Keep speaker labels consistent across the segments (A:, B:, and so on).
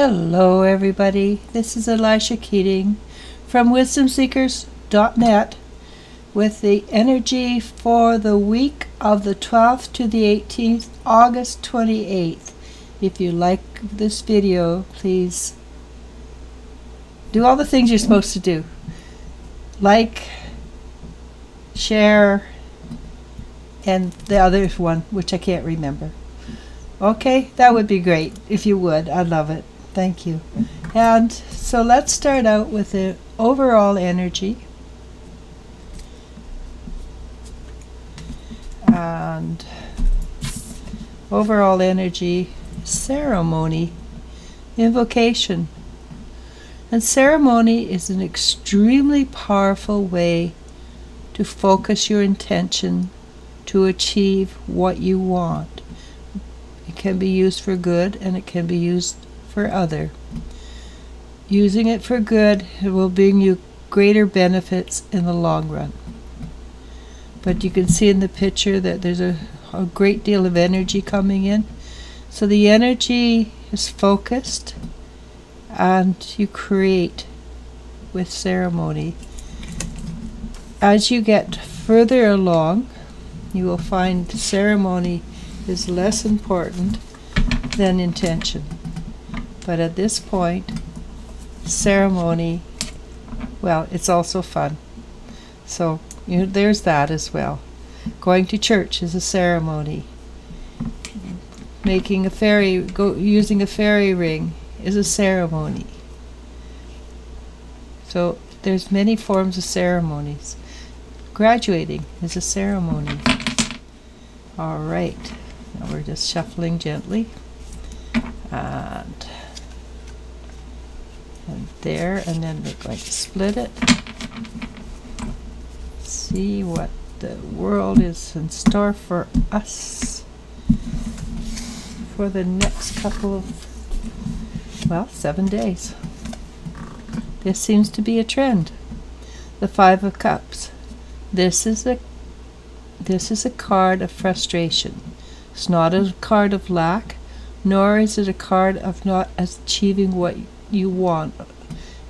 A: Hello everybody, this is Elisha Keating from wisdomseekers.net with the energy for the week of the 12th to the 18th, August 28th. If you like this video, please do all the things you're supposed to do. Like, share, and the other one, which I can't remember. Okay, that would be great if you would. I'd love it. Thank you. And so let's start out with the overall energy. And overall energy, ceremony, invocation. And ceremony is an extremely powerful way to focus your intention to achieve what you want. It can be used for good and it can be used for other. Using it for good, it will bring you greater benefits in the long run. But you can see in the picture that there's a great deal of energy coming in. So the energy is focused and you create with ceremony. As you get further along, you will find ceremony is less important than intention. But at this point, ceremony, well, it's also fun. So there's that as well. Going to church is a ceremony. Making a using a fairy ring is a ceremony. So there's many forms of ceremonies. Graduating is a ceremony. All right, now we're just shuffling gently. And there, and then we're going to split it. See what the world is in store for us for the next couple of, well, 7 days. This seems to be a trend. The Five of Cups. This is a card of frustration. It's not a card of lack, nor is it a card of not achieving what you want.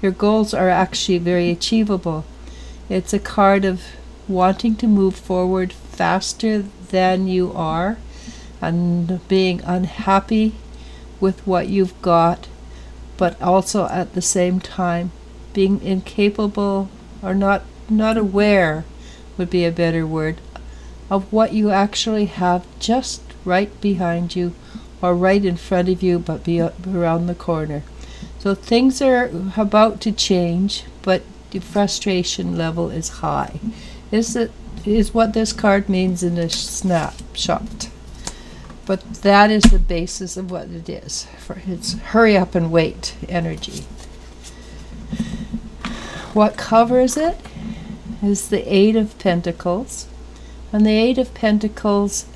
A: Your goals are actually very achievable. It's a card of wanting to move forward faster than you are and being unhappy with what you've got, but also at the same time being incapable or not aware would be a better word of what you actually have just right behind you or right in front of you, but be around the corner. So things are about to change, but the frustration level is high. Is what this card means in a snapshot. But that is the basis of what it is. It's hurry up and wait energy. What covers it is the Eight of Pentacles. And the Eight of Pentacles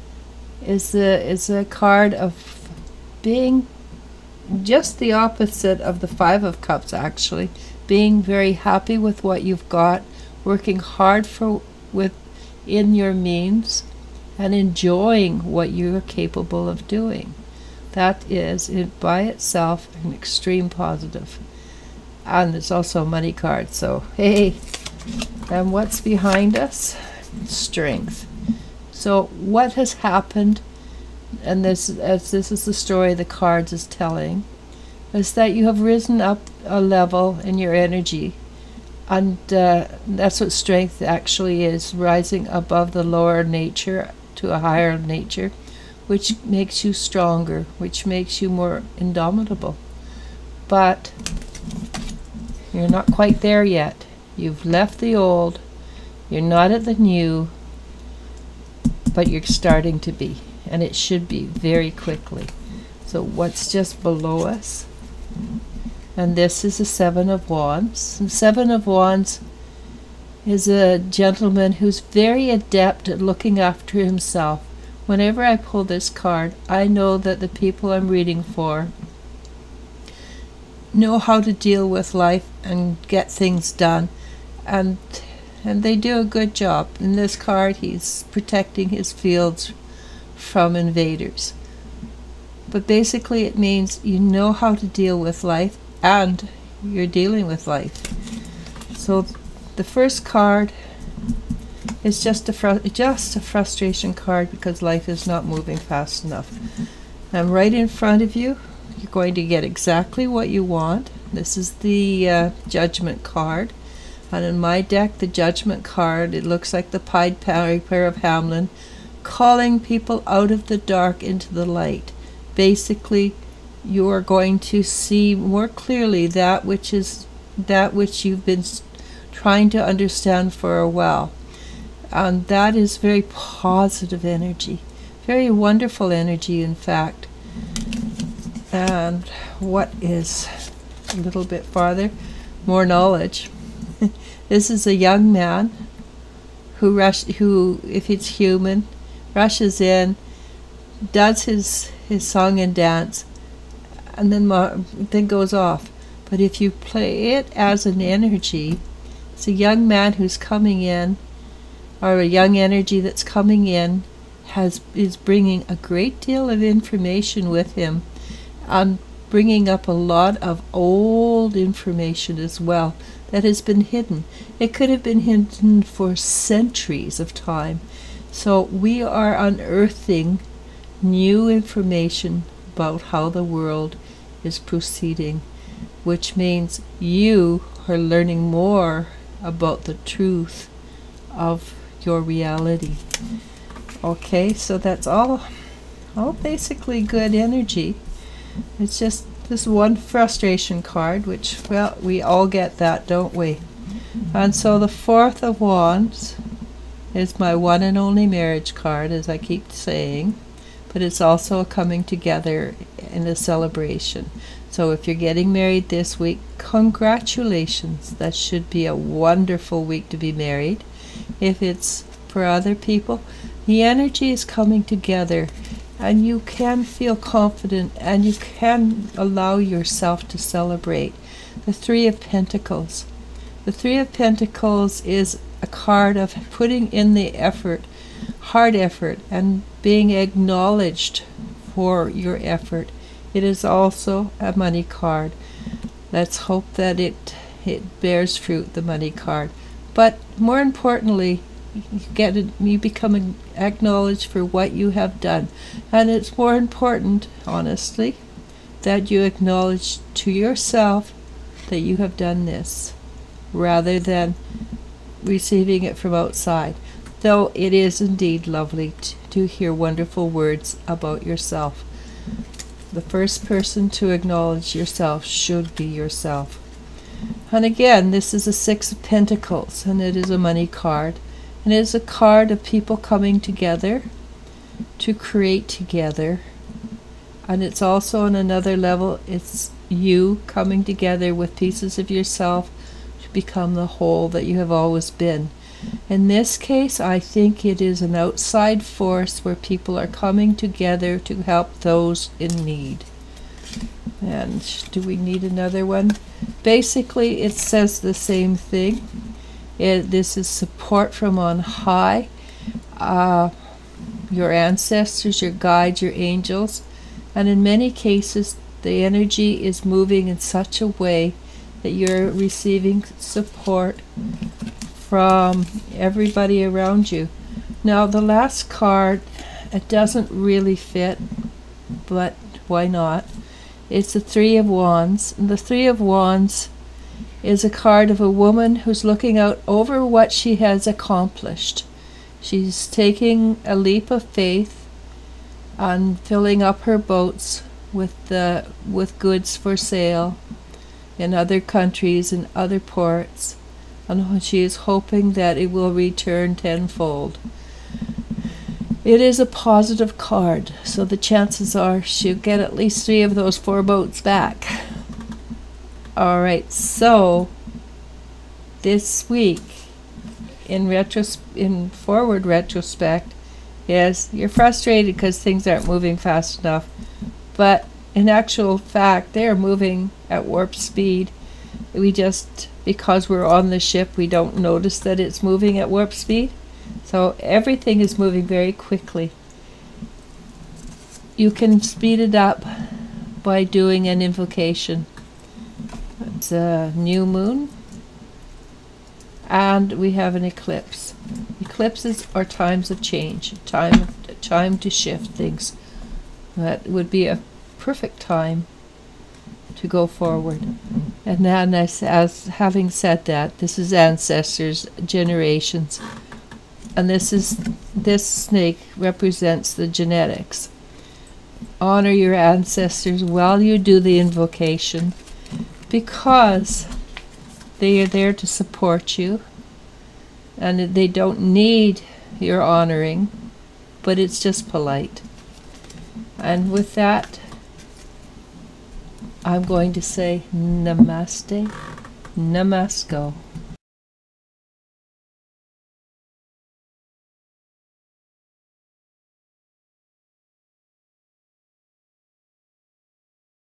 A: is a card of being just the opposite of the Five of Cups, actually. Being very happy with what you've got, working hard within your means, and enjoying what you're capable of doing. That is, by itself, an extreme positive. And it's also a money card, so hey. And what's behind us? Strength. So what has happened, and this is the story the cards is telling, is that you have risen up a level in your energy, and that's what strength actually is, rising above the lower nature to a higher nature, which makes you stronger, which makes you more indomitable. But you're not quite there yet. You've left the old, you're not at the new, but you're starting to be, and it should be very quickly. So what's just below us? And this is the Seven of Wands. And Seven of Wands is a gentleman who's very adept at looking after himself. Whenever I pull this card, I know that the people I'm reading for know how to deal with life and get things done, and they do a good job. In this card, he's protecting his fields from invaders. but basically it means you know how to deal with life and you're dealing with life. So the first card is just a frustration card because life is not moving fast enough. And right in front of you, you're going to get exactly what you want. This is the Judgment card. And in my deck, the Judgment card, it looks like the Pied Piper of Hamelin, calling people out of the dark into the light. Basically, you are going to see more clearly that which you've been trying to understand for a while. And that is very positive energy, very wonderful energy, in fact. And what is a little bit farther? More knowledge. This is a young man who, if it's human, rushes in, does his song and dance, and then goes off. But if you play it as an energy, it's a young man who's coming in, or a young energy that's coming in, is bringing a great deal of information with him, and bringing up a lot of old information as well that has been hidden. It could have been hidden for centuries of time. So we are unearthing new information about how the world is proceeding, which means you are learning more about the truth of your reality. Okay, so that's all basically good energy. It's just this one frustration card, which, well, we all get that, don't we? And so the Fourth of Wands is my one and only marriage card, as I keep saying, but it's also a coming together and a celebration. So if you're getting married this week, congratulations. That should be a wonderful week to be married. If it's for other people, the energy is coming together, and you can feel confident, and you can allow yourself to celebrate. The Three of Pentacles. The Three of Pentacles is a card of putting in the effort, hard effort, and being acknowledged for your effort. It is also a money card. Let's hope that it bears fruit, the money card. But more importantly, you become acknowledged for what you have done. And it's more important, honestly, that you acknowledge to yourself that you have done this, rather than receiving it from outside. Though it is indeed lovely to hear wonderful words about yourself. The first person to acknowledge yourself should be yourself. And again, this is a Six of Pentacles, and it is a money card. And it is a card of people coming together to create together. And it's also on another level, it's you coming together with pieces of yourself to become the whole that you have always been. In this case, I think it is an outside force where people are coming together to help those in need. And do we need another one? Basically, it says the same thing. This is support from on high, your ancestors, your guides, your angels. And in many cases, the energy is moving in such a way that you're receiving support from everybody around you. Now, the last card, it doesn't really fit, but why not? It's the Three of Wands. And the Three of Wands is a card of a woman who's looking out over what she has accomplished. She's taking a leap of faith and filling up her boats with goods for sale in other countries and other ports, and she is hoping that it will return tenfold. It is a positive card, so the chances are she'll get at least 3 of those 4 boats back. Alright, so this week, in forward retrospect, yes, you're frustrated because things aren't moving fast enough, but in actual fact, they are moving at warp speed. We just, because we're on the ship, we don't notice that it's moving at warp speed. So everything is moving very quickly. you can speed it up by doing an invocation. It's a new moon, and we have an eclipse. Eclipses are times of change, time to shift things. That would be a perfect time to go forward. And then, as having said that, this is ancestors, generations, and this snake represents the genetics. Honor your ancestors while you do the invocation, because they are there to support you, and they don't need your honoring, but it's just polite. And with that, I'm going to say namaste, namasko.